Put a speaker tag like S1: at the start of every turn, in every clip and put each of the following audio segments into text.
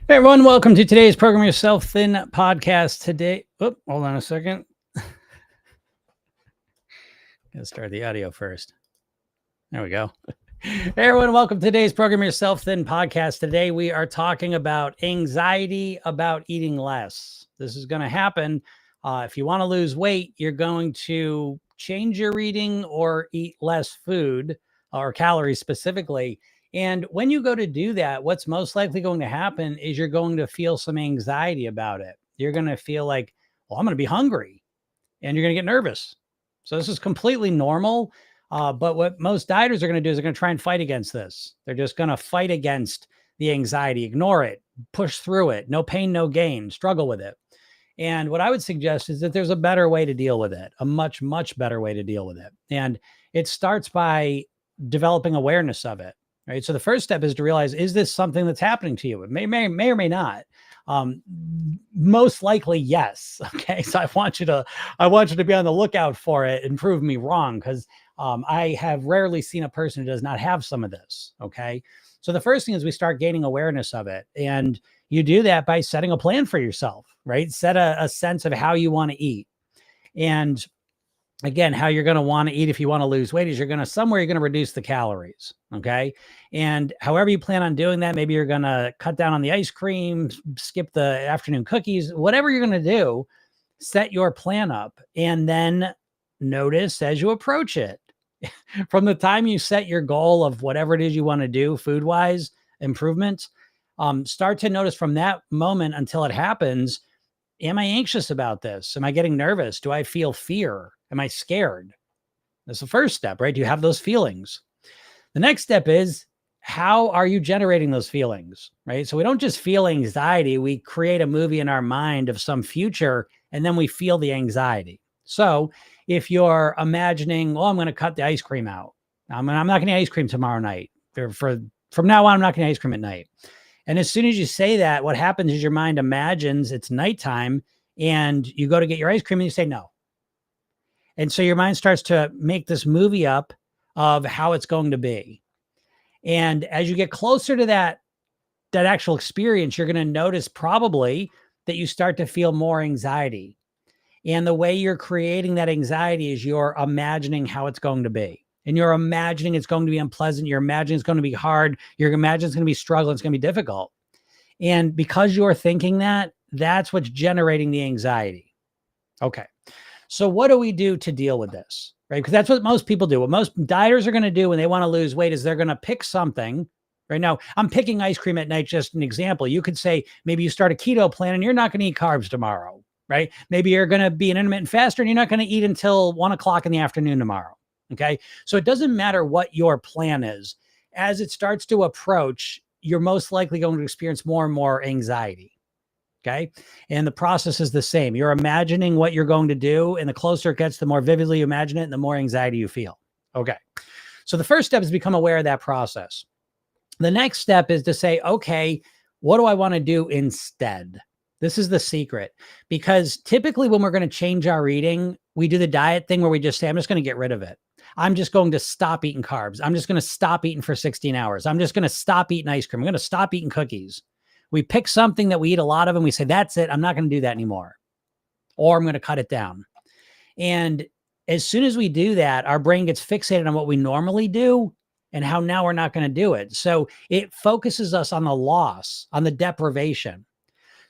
S1: Hey everyone, welcome to today's Program Yourself Thin podcast. Today, hold on a second. Gotta start the audio first. There we go. Hey everyone, welcome to today's Program Yourself Thin podcast. Today we are talking about anxiety about eating less. This is going to happen. If you want to lose weight, you're going to change your eating or eat less food or calories specifically. And when you go to do that, what's most likely going to happen is you're going to feel some anxiety about it. You're going to feel like, well, I'm going to be hungry, and you're going to get nervous. So this is completely normal. But what most dieters are going to do is they're going to try and fight against this. They're just going to fight against the anxiety, ignore it, push through it, no pain, no gain, struggle with it. And what I would suggest is that there's a better way to deal with it, a much, much better way to deal with it. And it starts by developing awareness of it, right? So the first step is to realize, is this something that's happening to you? It may or may not. Most likely, yes. Okay. So I want you to be on the lookout for it and prove me wrong, because I have rarely seen a person who does not have some of this. Okay. So the first thing is we start gaining awareness of it. And you do that by setting a plan for yourself, right? Set a sense of how you want to eat. And again, how you're going to want to eat if you want to lose weight is you're going to reduce the calories. Okay. And however you plan on doing that, maybe you're going to cut down on the ice cream, skip the afternoon cookies, whatever you're going to do, set your plan up and then notice as you approach it. From the time you set your goal of whatever it is you want to do, food wise improvements, start to notice from that moment until it happens. Am I anxious about this? Am I getting nervous? Do I feel fear? Am I scared? That's the first step, right? Do you have those feelings? The next step is, how are you generating those feelings, right? So we don't just feel anxiety. We create a movie in our mind of some future, and then we feel the anxiety. So if you're imagining, well, I'm going to cut the ice cream out. I'm not going to eat ice cream tomorrow night. From now on, I'm not going to eat ice cream at night. And as soon as you say that, what happens is your mind imagines it's nighttime and you go to get your ice cream and you say no. And so your mind starts to make this movie up of how it's going to be. And as you get closer to that actual experience, you're going to notice probably that you start to feel more anxiety. And the way you're creating that anxiety is you're imagining how it's going to be. And you're imagining it's going to be unpleasant. You're imagining it's going to be hard. You're imagining it's going to be struggle. It's going to be difficult. And because you're thinking that, that's what's generating the anxiety. Okay. So what do we do to deal with this? Right? Because that's what most people do. What most dieters are going to do when they want to lose weight is they're going to pick something. Right now, I'm picking ice cream at night, just an example. You could say maybe you start a keto plan and you're not going to eat carbs tomorrow. Right? Maybe you're going to be an intermittent faster and you're not going to eat until 1:00 in the afternoon tomorrow. Okay. So it doesn't matter what your plan is. As it starts to approach, you're most likely going to experience more and more anxiety. Okay. And the process is the same. You're imagining what you're going to do. And the closer it gets, the more vividly you imagine it and the more anxiety you feel. Okay. So the first step is become aware of that process. The next step is to say, okay, what do I want to do instead? This is the secret, because typically when we're going to change our eating, we do the diet thing where we just say, I'm just going to get rid of it. I'm just going to stop eating carbs. I'm just going to stop eating for 16 hours. I'm just going to stop eating ice cream. I'm going to stop eating cookies. We pick something that we eat a lot of and we say, that's it. I'm not going to do that anymore. Or I'm going to cut it down. And as soon as we do that, our brain gets fixated on what we normally do and how now we're not going to do it. So it focuses us on the loss, on the deprivation.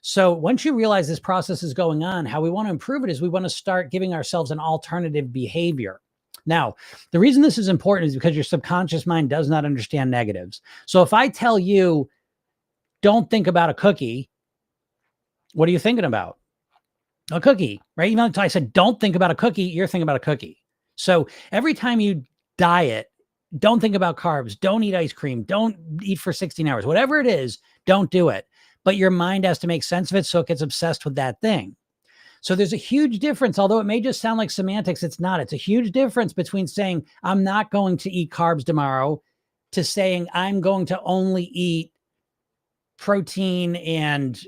S1: So once you realize this process is going on, how we want to improve it is we want to start giving ourselves an alternative behavior. Now, the reason this is important is because your subconscious mind does not understand negatives. So if I tell you, don't think about a cookie, what are you thinking about? A cookie, right? Even though I said, don't think about a cookie, you're thinking about a cookie. So every time you diet, don't think about carbs, don't eat ice cream, don't eat for 16 hours, whatever it is, don't do it. But your mind has to make sense of it, so it gets obsessed with that thing. So there's a huge difference, although it may just sound like semantics, it's not. It's a huge difference between saying, I'm not going to eat carbs tomorrow, to saying, I'm going to only eat protein and,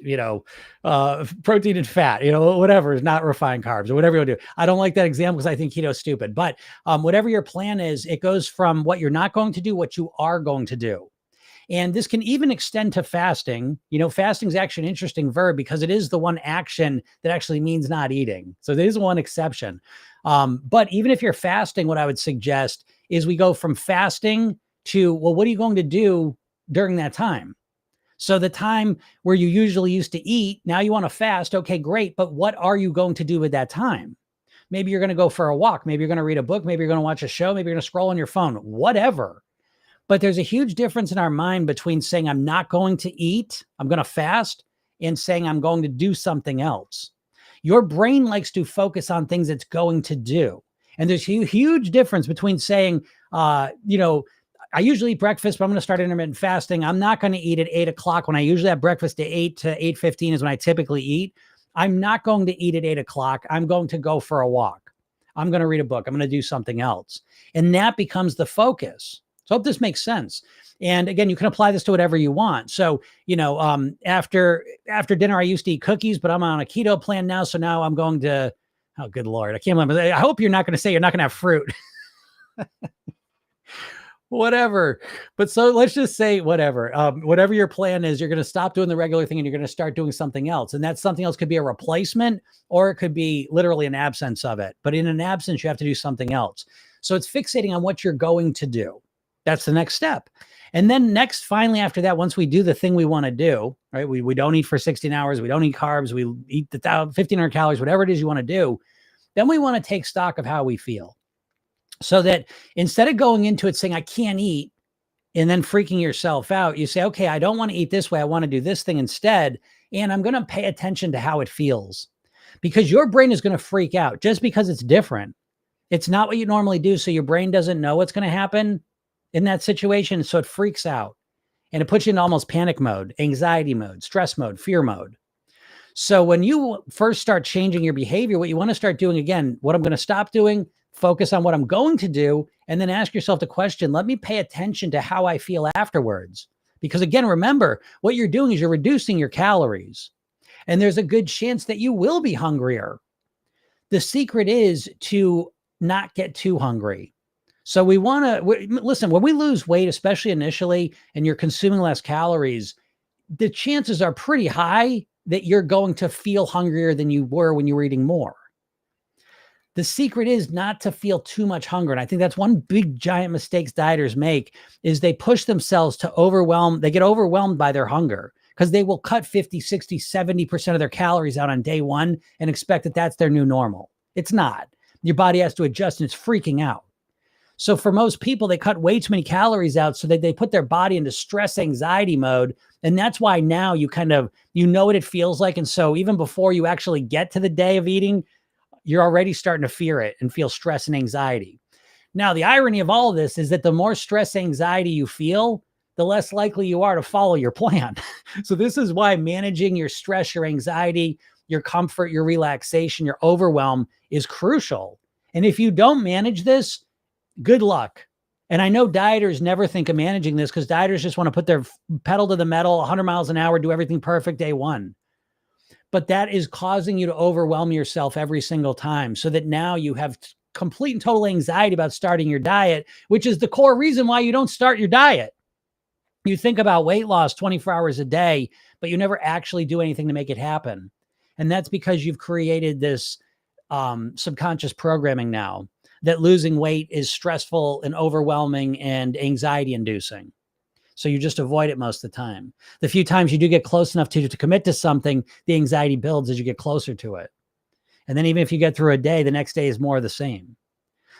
S1: protein and fat, whatever is not refined carbs or whatever you do. I don't like that example because I think keto is stupid, but whatever your plan is, it goes from what you're not going to do, what you are going to do. And this can even extend to fasting. Fasting is actually an interesting verb because it is the one action that actually means not eating. So there is one exception. But even if you're fasting, what I would suggest is we go from fasting to, well, what are you going to do during that time? So the time where you usually used to eat, now you want to fast. Okay, great. But what are you going to do with that time? Maybe you're going to go for a walk. Maybe you're going to read a book. Maybe you're going to watch a show. Maybe you're going to scroll on your phone, whatever. But there's a huge difference in our mind between saying I'm not going to eat, I'm going to fast, and saying I'm going to do something else. Your brain likes to focus on things it's going to do. And there's a huge difference between saying, I usually eat breakfast, but I'm going to start intermittent fasting. I'm not going to eat at 8 o'clock when I usually have breakfast at 8 to 8:15 is when I typically eat. I'm not going to eat at 8 o'clock. I'm going to go for a walk. I'm going to read a book. I'm going to do something else. And that becomes the focus. So I hope this makes sense. And again, you can apply this to whatever you want. So, after dinner, I used to eat cookies, but I'm on a keto plan now. So now I'm going to, oh, good Lord. I can't remember. I hope you're not going to say you're not going to have fruit. Whatever. But so let's just say whatever. Whatever your plan is, you're going to stop doing the regular thing and you're going to start doing something else. And that something else could be a replacement or it could be literally an absence of it. But in an absence, you have to do something else. So it's fixating on what you're going to do. That's the next step. And then finally, after that, once we do the thing we want to do, right? We don't eat for 16 hours. We don't eat carbs. We eat the 1,500 calories, whatever it is you want to do. Then we want to take stock of how we feel. So that instead of going into it saying, I can't eat, and then freaking yourself out, you say, okay, I don't want to eat this way. I want to do this thing instead. And I'm going to pay attention to how it feels because your brain is going to freak out just because it's different. It's not what you normally do. So your brain doesn't know what's going to happen in that situation. So it freaks out and it puts you in almost panic mode, anxiety mode, stress mode, fear mode. So when you first start changing your behavior, what you want to start doing again, what I'm going to stop doing, focus on what I'm going to do, and then ask yourself the question, let me pay attention to how I feel afterwards. Because again, remember, what you're doing is you're reducing your calories. And there's a good chance that you will be hungrier. The secret is to not get too hungry. So we want to, listen, when we lose weight, especially initially, and you're consuming less calories, the chances are pretty high that you're going to feel hungrier than you were when you were eating more. The secret is not to feel too much hunger. And I think that's one big giant mistake dieters make is they push themselves to overwhelm. They get overwhelmed by their hunger because they will cut 50, 60, 70% of their calories out on day one and expect that that's their new normal. It's not. Your body has to adjust and it's freaking out. So for most people, they cut way too many calories out so that they put their body into stress anxiety mode. And that's why now you know what it feels like. And so even before you actually get to the day of eating, you're already starting to fear it and feel stress and anxiety. Now, the irony of all of this is that the more stress, anxiety you feel, the less likely you are to follow your plan. So this is why managing your stress, your anxiety, your comfort, your relaxation, your overwhelm is crucial. And if you don't manage this, good luck. And I know dieters never think of managing this because dieters just want to put their pedal to the metal, 100 miles an hour, do everything perfect day one. But that is causing you to overwhelm yourself every single time so that now you have complete and total anxiety about starting your diet, which is the core reason why you don't start your diet. You think about weight loss 24 hours a day, but you never actually do anything to make it happen. And that's because you've created this subconscious programming now that losing weight is stressful and overwhelming and anxiety inducing. So you just avoid it most of the time. The few times you do get close enough to commit to something, the anxiety builds as you get closer to it. And then even if you get through a day, the next day is more of the same.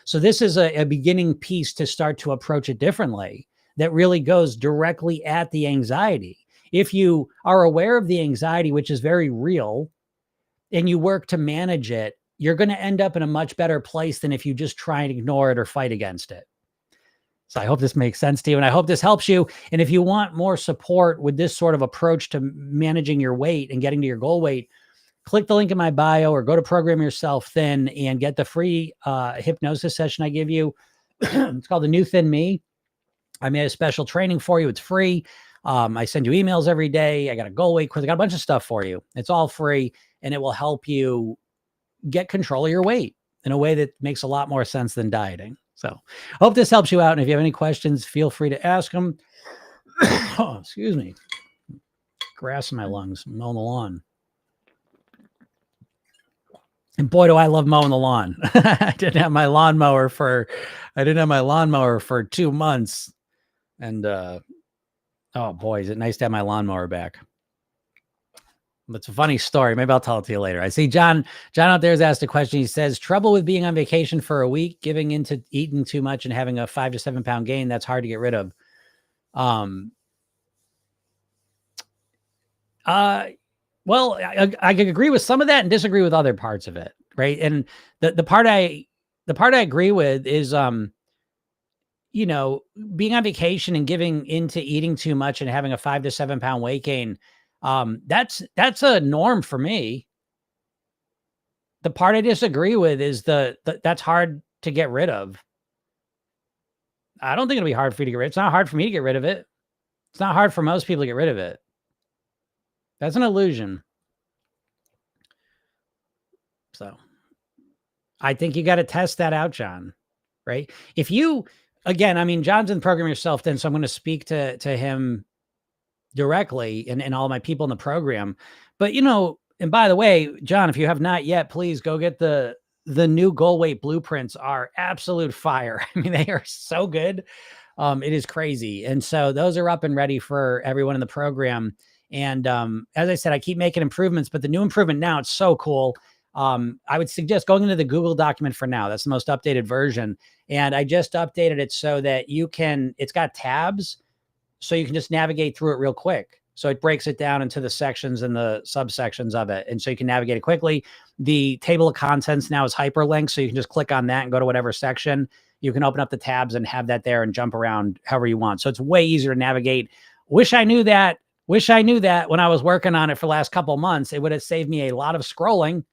S1: So this is a beginning piece to start to approach it differently that really goes directly at the anxiety. If you are aware of the anxiety, which is very real, and you work to manage it, you're going to end up in a much better place than if you just try and ignore it or fight against it. So I hope this makes sense to you, and I hope this helps you. And if you want more support with this sort of approach to managing your weight and getting to your goal weight, click the link in my bio or go to Program Yourself Thin and get the free hypnosis session I give you. It's called The New Thin Me. I made a special training for you. It's free. I send you emails every day. I got a goal weight quiz. I got a bunch of stuff for you. It's all free, and it will help you get control of your weight in a way that makes a lot more sense than dieting. So hope this helps you out. And if you have any questions, feel free to ask them. Oh, excuse me. Grass in my lungs, mowing the lawn. And boy, do I love mowing the lawn. I didn't have my lawnmower for 2 months. And oh boy, is it nice to have my lawnmower back. It's a funny story. Maybe I'll tell it to you later. I see John out there has asked a question. He says, trouble with being on vacation for a week, giving into eating too much and having a 5 to 7 pound gain. That's hard to get rid of. Well, I could agree with some of that and disagree with other parts of it. Right. And the part I agree with is, being on vacation and giving into eating too much and having a 5 to 7 pound weight gain. That's a norm for me. The part I disagree with is that's hard to get rid of. I don't think it'll be hard for you to get rid of it. It's not hard for me to get rid of it. It's not hard for most people to get rid of it. That's an illusion. So I think you got to test that out, John, right? If you, again, I mean, John's in the Program Yourself Thin, so I'm going to speak to him directly and all my people in the program. But, and by the way, John, if you have not yet, please go get the new goal weight blueprints are absolute fire. I mean, they are so good. It is crazy. And so those are up and ready for everyone in the program. And as I said, I keep making improvements, but the new improvement now, it's so cool. I would suggest going into the Google document for now. That's the most updated version. And I just updated it so that it's got tabs, so you can just navigate through it real quick. So it breaks it down into the sections and the subsections of it. And so you can navigate it quickly. The table of contents now is hyperlinked. So you can just click on that and go to whatever section. You can open up the tabs and have that there and jump around however you want. So it's way easier to navigate. Wish I knew that when I was working on it for the last couple of months. It would have saved me a lot of scrolling.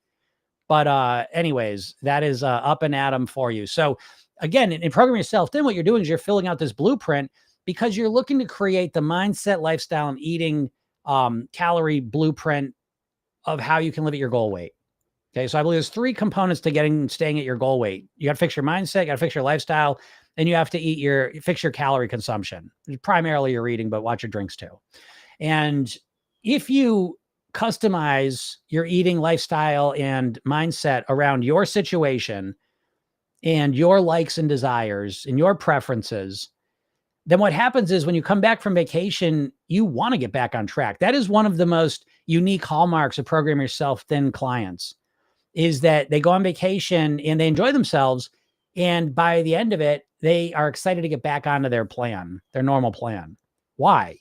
S1: But anyways, that is up and at 'em for you. So again, in Program Yourself Thin, what you're doing is you're filling out this blueprint because you're looking to create the mindset, lifestyle, and eating calorie blueprint of how you can live at your goal weight. Okay, so I believe there's 3 components to staying at your goal weight. You got to fix your mindset, you got to fix your lifestyle, and you have to fix your calorie consumption. Primarily your eating, but watch your drinks too. And if you customize your eating lifestyle and mindset around your situation and your likes and desires and your preferences, then what happens is when you come back from vacation, you want to get back on track. That is one of the most unique hallmarks of Program Yourself Thin clients, is that they go on vacation and they enjoy themselves. And by the end of it, they are excited to get back onto their plan, their normal plan. Why?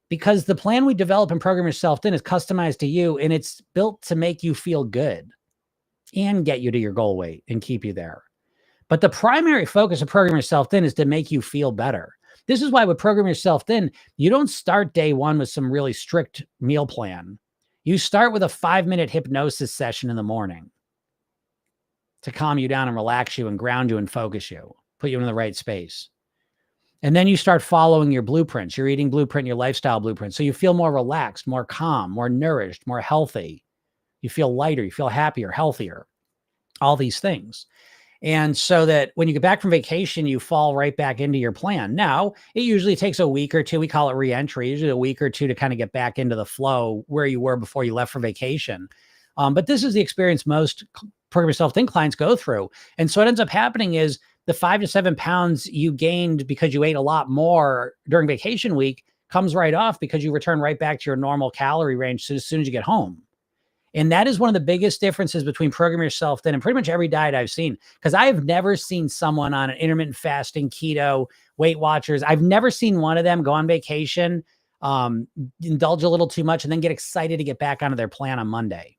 S1: Because the plan we develop in Program Yourself Thin is customized to you, and it's built to make you feel good and get you to your goal weight and keep you there. But the primary focus of Program Yourself Thin is to make you feel better. This is why with Program Yourself Thin, you don't start day one with some really strict meal plan. You start with a 5-minute hypnosis session in the morning to calm you down and relax you and ground you and focus you, put you in the right space. And then you start following your blueprints, your eating blueprint, your lifestyle blueprint. So you feel more relaxed, more calm, more nourished, more healthy. You feel lighter, you feel happier, healthier, all these things. And so that when you get back from vacation, you fall right back into your plan. Now, it usually takes a week or two. We call it re-entry, usually a week or two to kind of get back into the flow where you were before you left for vacation. But this is the experience most Program Yourself Thin clients go through. And so what ends up happening is the 5 to 7 pounds you gained because you ate a lot more during vacation week comes right off because you return right back to your normal calorie range as soon as you get home. And that is one of the biggest differences between Program Yourself Thin and pretty much every diet I've seen, because I have never seen someone on an intermittent fasting, keto, Weight Watchers. I've never seen one of them go on vacation, indulge a little too much, and then get excited to get back onto their plan on Monday.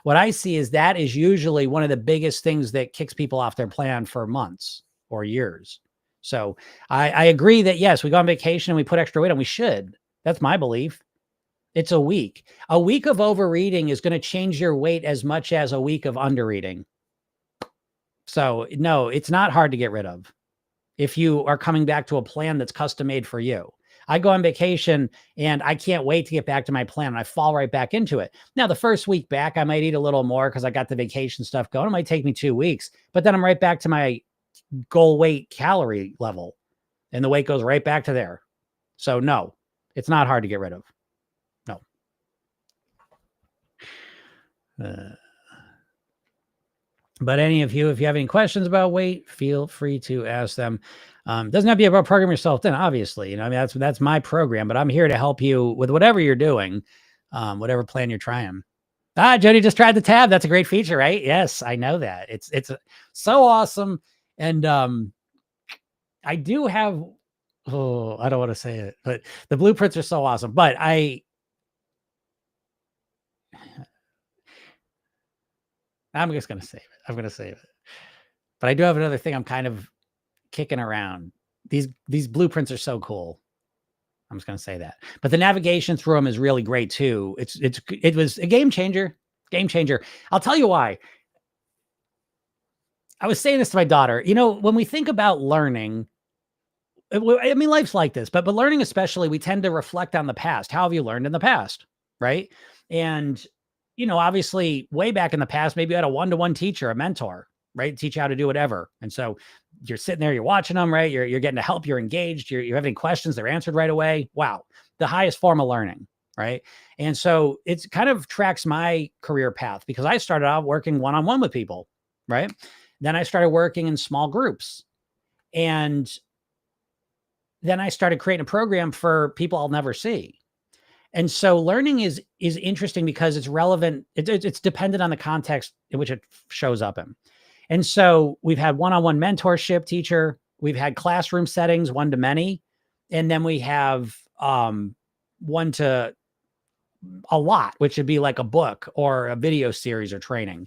S1: What I see is that is usually one of the biggest things that kicks people off their plan for months or years. So I agree that, yes, we go on vacation and we put extra weight on. We should. That's my belief. It's a week. A week of overeating is going to change your weight as much as a week of undereating. So no, it's not hard to get rid of if you are coming back to a plan that's custom made for you. I go on vacation and I can't wait to get back to my plan, and I fall right back into it. Now, the first week back, I might eat a little more because I got the vacation stuff going. It might take me 2 weeks, but then I'm right back to my goal weight calorie level, and the weight goes right back to there. So no, it's not hard to get rid of. No. But any of you, if you have any questions about weight, feel free to ask them. Doesn't have to be about program yourself then, obviously. You know, I mean, that's my program, but I'm here to help you with whatever you're doing, whatever plan you're trying. Jody just tried the tab. That's a great feature, right? Yes, I know that. It's so awesome. And I do have, oh, I don't want to say it, but the blueprints are so awesome. But I'm just going to save it. I'm going to save it. But I do have another thing I'm kind of kicking around. These blueprints are so cool. I'm just going to say that. But the navigation through them is really great too. It was a game changer. Game changer. I'll tell you why. I was saying this to my daughter. You know, when we think about learning, I mean, life's like this, but learning especially, we tend to reflect on the past. How have you learned in the past, right? And you know, obviously, way back in the past, maybe you had a one-to-one teacher, a mentor, right? Teach you how to do whatever. And so you're sitting there, you're watching them, right? You're getting to help, you're engaged, you have any questions, they're answered right away. Wow. The highest form of learning, right? And so it's kind of tracks my career path because I started out working one-on-one with people, right? Then I started working in small groups. And then I started creating a program for people I'll never see. And so learning is interesting because it's relevant. It's dependent on the context in which it shows up in. And so we've had one-on-one mentorship teacher. We've had classroom settings, one to many. And then we have one to a lot, which would be like a book or a video series or training.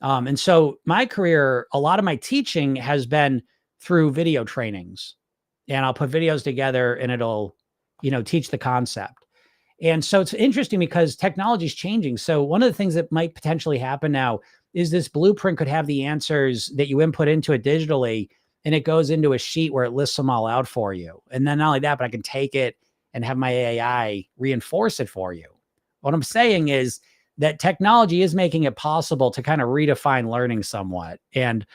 S1: And so my career, a lot of my teaching has been through video trainings. And I'll put videos together and it'll, you know, teach the concept. And so it's interesting because technology is changing. So one of the things that might potentially happen now is this blueprint could have the answers that you input into it digitally, and it goes into a sheet where it lists them all out for you. And then not only that, but I can take it and have my AI reinforce it for you. What I'm saying is that technology is making it possible to kind of redefine learning somewhat. And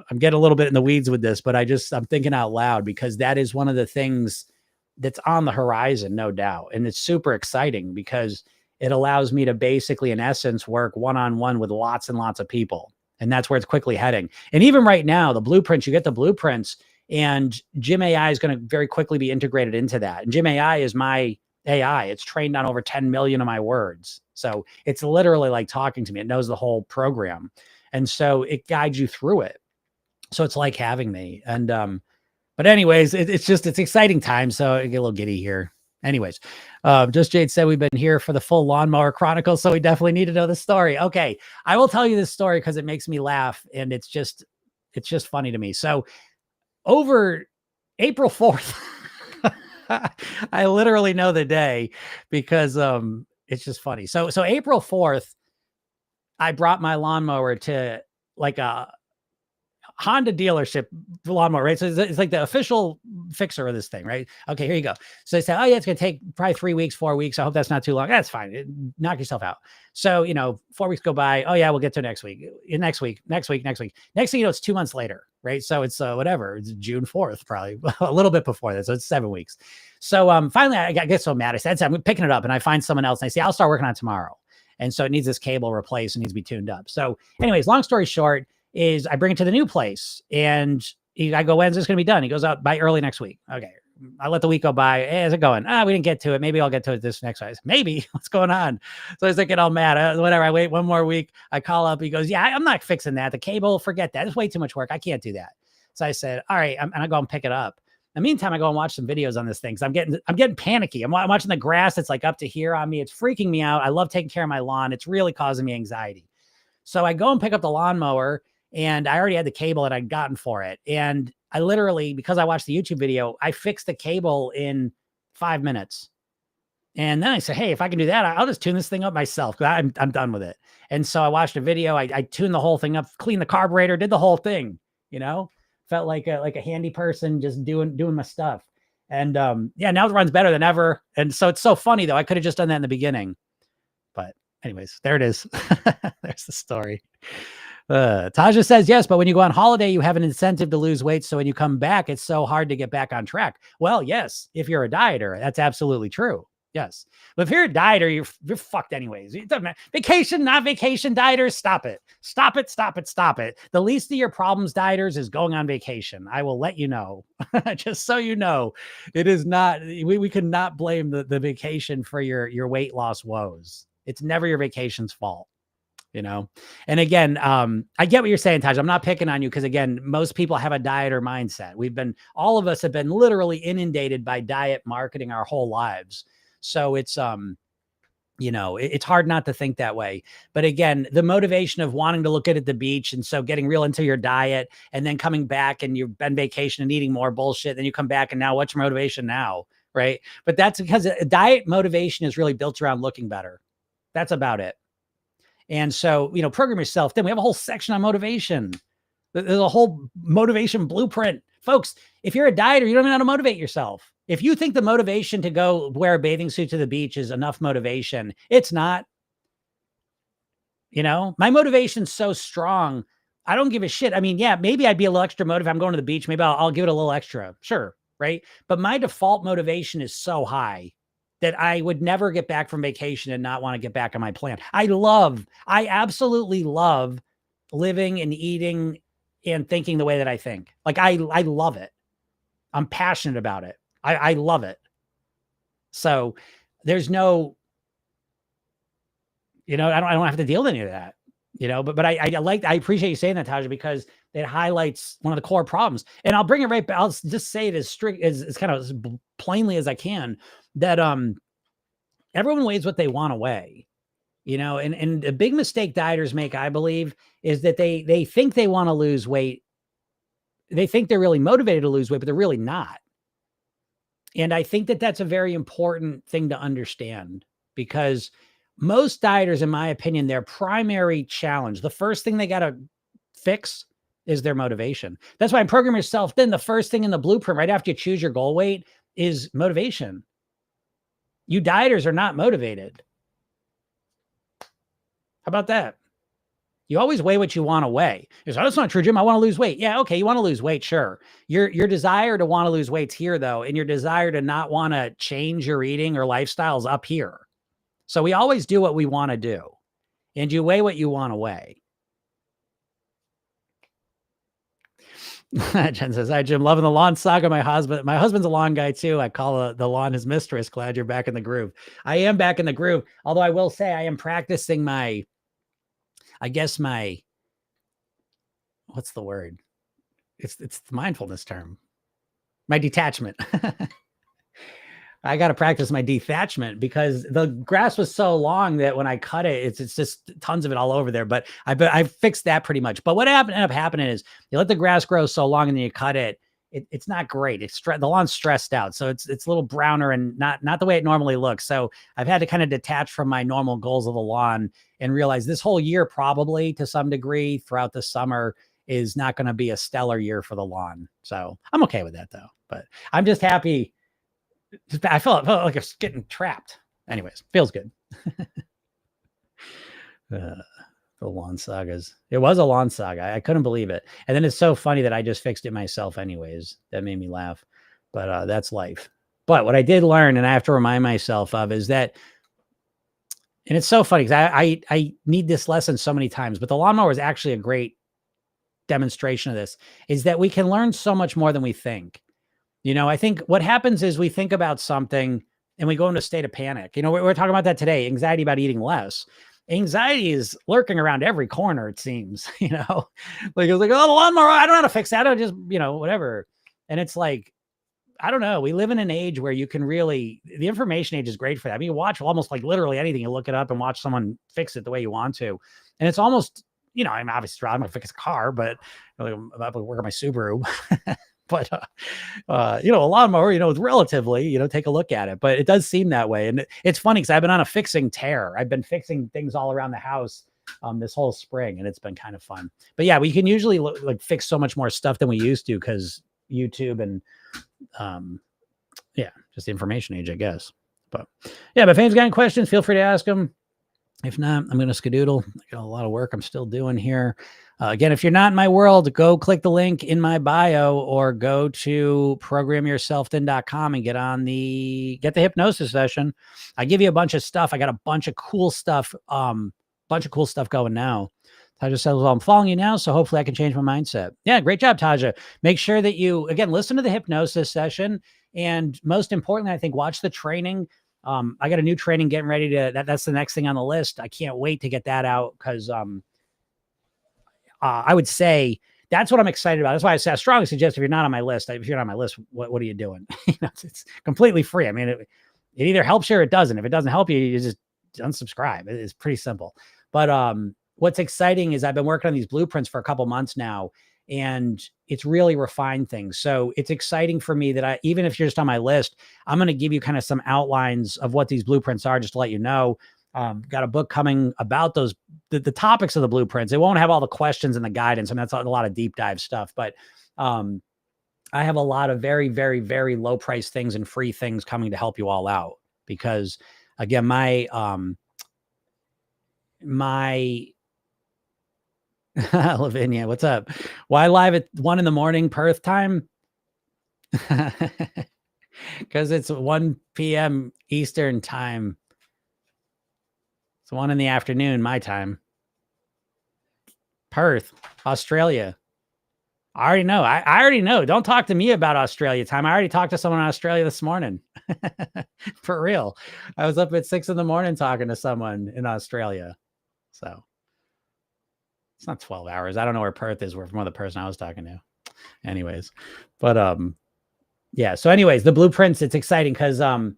S1: I'm getting a little bit in the weeds with this, but I'm thinking out loud because that is one of the things that's on the horizon, no doubt. And it's super exciting because it allows me to basically, in essence, work one-on-one with lots and lots of people. And that's where it's quickly heading. And even right now, the blueprints, you get the blueprints and Gym AI is going to very quickly be integrated into that. And Gym AI is my AI. It's trained on over 10 million of my words. So it's literally like talking to me. It knows the whole program. And so it guides you through it. So it's like having me. And, but anyways, it's exciting time. So I get a little giddy here. Anyways, Just Jade said we've been here for the full Lawnmower Chronicles, so we definitely need to know the story. Okay, I will tell you this story because it makes me laugh, and it's just funny to me. So over April 4th, I literally know the day because it's just funny. So April 4th, I brought my lawnmower to like a Honda dealership lawnmower, right? So it's like the official fixer of this thing, right? Okay, here you go. So they said, oh yeah, it's going to take probably 3 weeks, 4 weeks. I hope that's not too long. That's fine. Knock yourself out. So, 4 weeks go by. Oh yeah, we'll get to next week. Next week. Next thing you know, it's 2 months later, right? So it's whatever. It's June 4th, probably a little bit before that. So it's 7 weeks. So finally I get so mad. I said, I'm picking it up and I find someone else and I say, I'll start working on it tomorrow. And so it needs this cable replaced and needs to be tuned up. So anyways, long story short, is I bring it to the new place and I go, when's this going to be done? He goes out by early next week. Okay. I let the week go by. Hey, how's it going? We didn't get to it. Maybe I'll get to it this next size. Maybe. What's going on? So I was thinking all mad. Whatever. I wait one more week. I call up. He goes, yeah, I'm not fixing that. The cable, forget that. It's way too much work. I can't do that. So I said, all right. And I go and pick it up. In the meantime, I go and watch some videos on this thing. So I'm getting panicky. I'm watching the grass. It's like up to here on me. It's freaking me out. I love taking care of my lawn. It's really causing me anxiety. So I go and pick up the lawnmower. And I already had the cable that I'd gotten for it. And I literally, because I watched the YouTube video, I fixed the cable in 5 minutes. And then I said, hey, if I can do that, I'll just tune this thing up myself. I'm done with it. And so I watched a video. I tuned the whole thing up, cleaned the carburetor, did the whole thing, felt like a handy person just doing my stuff. And yeah, now it runs better than ever. And so it's so funny though. I could have just done that in the beginning, but anyways, there it is. There's the story. Taja says yes, but when you go on holiday, you have an incentive to lose weight. So when you come back, it's so hard to get back on track. Well, yes, if you're a dieter, that's absolutely true. Yes. But if you're a dieter, you're fucked anyways. It doesn't matter. Vacation, not vacation, dieters, stop it. Stop it, stop it, stop it. The least of your problems, dieters, is going on vacation. I will let you know. Just so you know, it is not, we cannot blame the vacation for your weight loss woes. It's never your vacation's fault. And again, I get what you're saying, Taj. I'm not picking on you because, again, most people have a dieter mindset. All of us have been literally inundated by diet marketing our whole lives. So it's, it's hard not to think that way. But again, the motivation of wanting to look at the beach, and so getting real into your diet and then coming back and you've been vacation and eating more bullshit. Then you come back and now what's your motivation now? Right. But that's because diet motivation is really built around looking better. That's about it. And so, program yourself. Then we have a whole section on motivation. There's a whole motivation blueprint. Folks, if you're a dieter, you don't even know how to motivate yourself. If you think the motivation to go wear a bathing suit to the beach is enough motivation, it's not. My motivation's so strong. I don't give a shit. I mean, yeah, maybe I'd be a little extra motivated. If I'm going to the beach, maybe I'll give it a little extra. Sure. Right. But my default motivation is so high that I would never get back from vacation and not want to get back on my plan. I absolutely love living and eating and thinking the way that I think. Like I love it. I'm passionate about it. I love it. So there's no, I don't have to deal with any of that, but I appreciate you saying that, Taja, because it highlights one of the core problems. And I'll bring it right back. I'll just say it as kind of as plainly as I can, that everyone weighs what they want to weigh, and a big mistake dieters make, I believe, is that they think they want to lose weight. They think they're really motivated to lose weight, but they're really not. And I think that that's a very important thing to understand, because most dieters, in my opinion, their primary challenge, the first thing they got to fix is their motivation. That's why in Program Yourself, then the first thing in the blueprint, right after you choose your goal weight, is motivation. You dieters are not motivated. How about that? You always weigh what you want to weigh. You're like, that's not true, Jim. I want to lose weight. Yeah, okay. You want to lose weight, sure. Your desire to want to lose weight's here, though, and your desire to not want to change your eating or lifestyle's up here. So we always do what we want to do, and you weigh what you want to weigh. Jen says, hi, Jim. Loving the lawn saga. My husband's a lawn guy too. I call the lawn his mistress. Glad you're back in the groove. I am back in the groove. Although I will say I am practicing what's the word? It's the mindfulness term. My detachment. I got to practice my detachment, because the grass was so long that when I cut it, it's just tons of it all over there. But I fixed that pretty much. But what ended up happening is you let the grass grow so long and then you cut it. It's not great. The lawn's stressed out. So it's a little browner and not the way it normally looks. So I've had to kind of detach from my normal goals of the lawn and realize this whole year, probably to some degree throughout the summer, is not going to be a stellar year for the lawn. So I'm okay with that though. But I'm just happy. I felt like I was getting trapped. Anyways, feels good. The lawn sagas. It was a lawn saga. I couldn't believe it. And then it's so funny that I just fixed it myself anyways. That made me laugh. But that's life. But what I did learn, and I have to remind myself of, is that, and it's so funny because I need this lesson so many times, but the lawnmower is actually a great demonstration of this, is that we can learn so much more than we think. I think what happens is we think about something and we go into a state of panic. We're talking about that today, anxiety about eating less. Anxiety is lurking around every corner, it seems, like it's like, oh, the lawnmower, I don't know how to fix that. I just, whatever. And it's like, I don't know. We live in an age where you can really, the information age is great for that. I mean, you watch almost like literally anything. You look it up and watch someone fix it the way you want to. And it's almost, I'm obviously, I'm going to fix a car, but I'm about to work on my Subaru. But, a lawnmower, it's relatively, take a look at it, but it does seem that way. And it's funny because I've been on a fixing tear. I've been fixing things all around the house this whole spring, and it's been kind of fun. But yeah, we can usually fix so much more stuff than we used to because YouTube and, just the information age, I guess. But yeah, but if anyone's got any questions, feel free to ask them. If not, I'm going to skedoodle. I got a lot of work I'm still doing here. Again, if you're not in my world, go click the link in my bio or go to programyourselfthin.com and get the hypnosis session. I give you a bunch of stuff. I got a bunch of cool stuff, going now. Taja says, well, I'm following you now, so hopefully I can change my mindset. Yeah, great job, Taja. Make sure that you, again, listen to the hypnosis session. And most importantly, I think, watch the training. I got a new training getting ready that's the next thing on the list. I can't wait to get that out because I would say that's what I'm excited about. That's why I strongly suggest if you're not on my list, what are you doing? It's completely free. I mean, it either helps you or it doesn't. If it doesn't help you, you just unsubscribe. It's pretty simple. But what's exciting is I've been working on these blueprints for a couple months now, and it's really refined things. So it's exciting for me that even if you're just on my list, I'm going to give you kind of some outlines of what these blueprints are, just to let you know. Got a book coming about those, the topics of the blueprints. It won't have all the questions and the guidance. I mean, that's a lot of deep dive stuff, but I have a lot of very, very, very low price things and free things coming to help you all out. Because again, my Lavinia, what's up? Why live at 1 a.m. Perth time? Because it's 1 p.m. Eastern time. It's 1 p.m. my time. Perth, Australia. I already know. I already know. Don't talk to me about Australia time. I already talked to someone in Australia this morning. For real. I was up at 6 a.m. talking to someone in Australia. So it's not 12 hours. I don't know where Perth is. We're from the person I was talking to. Anyways. But yeah. So anyways, the blueprints, it's exciting because I'm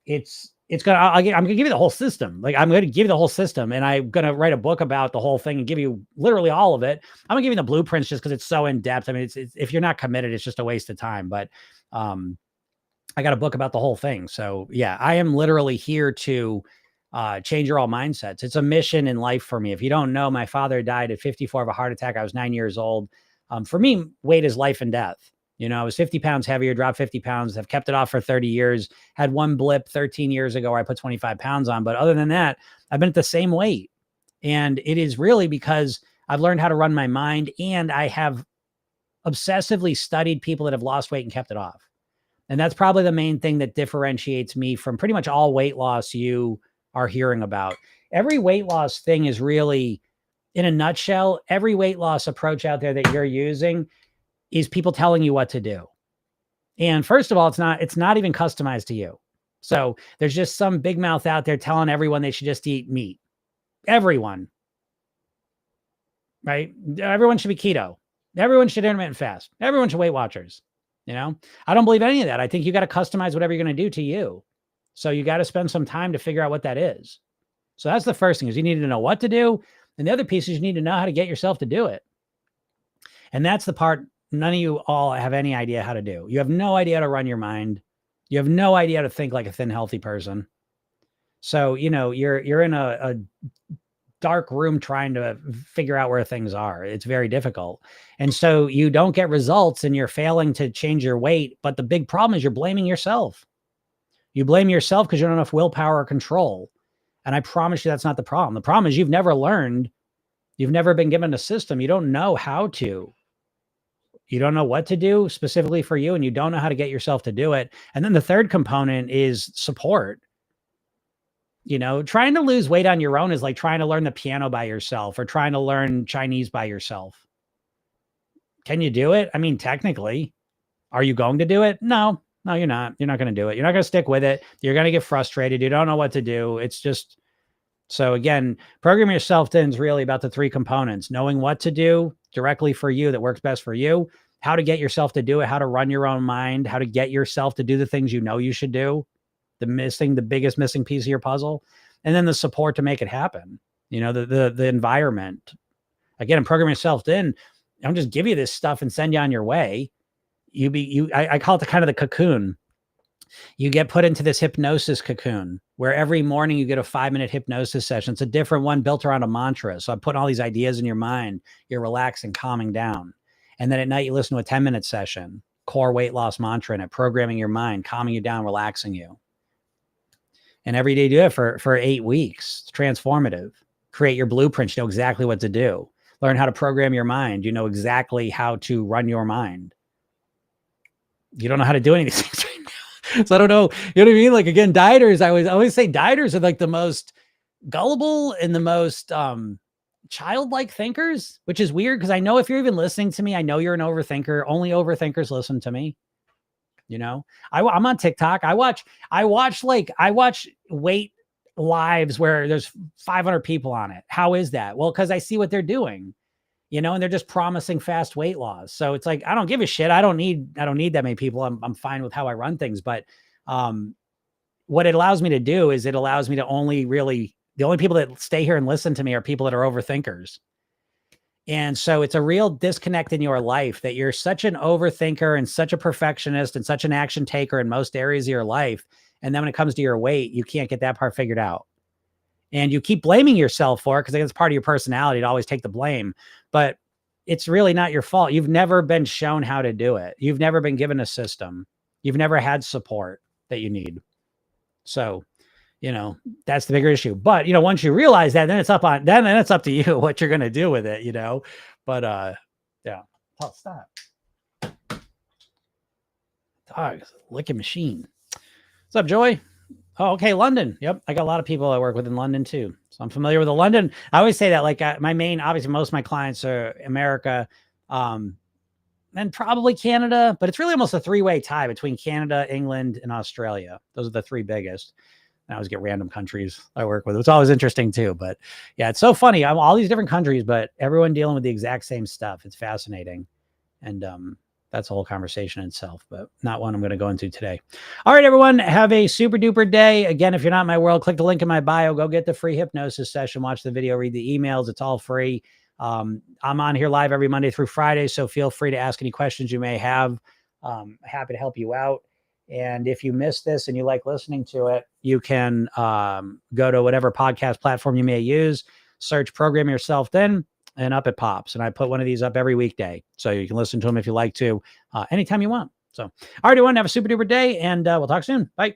S1: gonna give you the whole system. Like, I'm gonna give you the whole system, and I'm gonna write a book about the whole thing and give you literally all of it. I'm gonna give you the blueprints just because it's so in depth. I mean, it's if you're not committed, it's just a waste of time. But I got a book about the whole thing. So yeah, I am literally here to change your all mindsets. It's a mission in life for me. If you don't know, my father died at 54 of a heart attack. I was 9 years old. For me, weight is life and death. You know, I was 50 pounds heavier, dropped 50 pounds, have kept it off for 30 years, had one blip 13 years ago where I put 25 pounds on. But other than that, I've been at the same weight. And it is really because I've learned how to run my mind, and I have obsessively studied people that have lost weight and kept it off. And that's probably the main thing that differentiates me from pretty much all weight loss you are hearing about. Every weight loss thing is really, in a nutshell, every weight loss approach out there that you're using is people telling you what to do. And first of all, it's not even customized to you. So there's just some big mouth out there telling everyone they should just eat meat. Everyone, right? Everyone should be keto. Everyone should intermittent fast. Everyone should Weight Watchers. You know, I don't believe any of that. I think you got to customize whatever you're going to do to you. So you got to spend some time to figure out what that is. So that's the first thing, is you need to know what to do. And the other piece is you need to know how to get yourself to do it. And that's the part none of you all have any idea how to do. You have no idea how to run your mind. You have no idea how to think like a thin, healthy person. So, you know, you're in a dark room trying to figure out where things are. It's very difficult. And so you don't get results and you're failing to change your weight. But the big problem is you're blaming yourself. You blame yourself because you don't have enough willpower or control. And I promise you that's not the problem. The problem is you've never learned. You've never been given a system. You don't know how to. You don't know what to do specifically for you, and you don't know how to get yourself to do it. And then the third component is support. You know, trying to lose weight on your own is like trying to learn the piano by yourself or trying to learn Chinese by yourself. Can you do it? I mean, technically. Are you going to do it? No, you're not. You're not going to do it. You're not going to stick with it. You're going to get frustrated. You don't know what to do. It's just, so again, Program Yourself Thin is really about the three components: knowing what to do directly for you that works best for you, how to get yourself to do it, how to run your own mind, how to get yourself to do the things you know you should do, the biggest missing piece of your puzzle, and then the support to make it happen. You know, the environment. Again, in Program Yourself Thin, I don't just give you this stuff and send you on your way. I call it the kind of the cocoon. You get put into this hypnosis cocoon where every morning you get a 5-minute hypnosis session. It's a different one built around a mantra. So I'm putting all these ideas in your mind. You're relaxing, calming down. And then at night, you listen to a 10-minute session, core weight loss mantra in it, programming your mind, calming you down, relaxing you. And every day you do it for 8 weeks. It's transformative. Create your blueprints. You know exactly what to do. learn how to program your mind. You know exactly how to run your mind. You don't know how to do any of these things right now. So I don't know. You know what I mean? Like, again, dieters, I always say dieters are like the most gullible and the most childlike thinkers, which is weird because I know if you're even listening to me, I know you're an overthinker. Only overthinkers listen to me. You know, I'm on TikTok. I watch weight lives where there's 500 people on it. How is that? Well, because I see what they're doing, you know, and they're just promising fast weight loss. So it's like, I don't give a shit. I don't need that many people. I'm fine with how I run things. But what it allows me to do is it allows me to the only people that stay here and listen to me are people that are overthinkers. And so it's a real disconnect in your life that you're such an overthinker and such a perfectionist and such an action taker in most areas of your life. And then when it comes to your weight, you can't get that part figured out. And you keep blaming yourself for it because it's part of your personality to always take the blame. But it's really not your fault. You've never been shown how to do it. You've never been given a system. You've never had support that you need. So, you know, that's the bigger issue. But, you know, once you realize that, then it's up to you what you're going to do with it, you know. But yeah. Oh, stop. Dog, licking machine. What's up, Joy? Oh, okay, London. Yep, I got a lot of people I work with in London too, so I'm familiar with the London. I always say that, like, obviously most of my clients are America, and probably Canada, but it's really almost a three-way tie between Canada, England, and Australia. Those are the three biggest. I always get random countries I work with. It's always interesting too, but yeah, it's so funny. I'm all these different countries, but everyone dealing with the exact same stuff. It's fascinating, and that's a whole conversation in itself, but not one I'm going to go into today. All right, everyone, have a super duper day. Again, if you're not in my world, click the link in my bio, go get the free hypnosis session, watch the video, read the emails. It's all free. I'm on here live every Monday through Friday, so feel free to ask any questions you may have. Happy to help you out. And if you missed this and you like listening to it, you can go to whatever podcast platform you may use, search Program Yourself Thin, and up it pops. And I put one of these up every weekday. So you can listen to them if you like to, anytime you want. So, all right, everyone, have a super duper day, and we'll talk soon. Bye.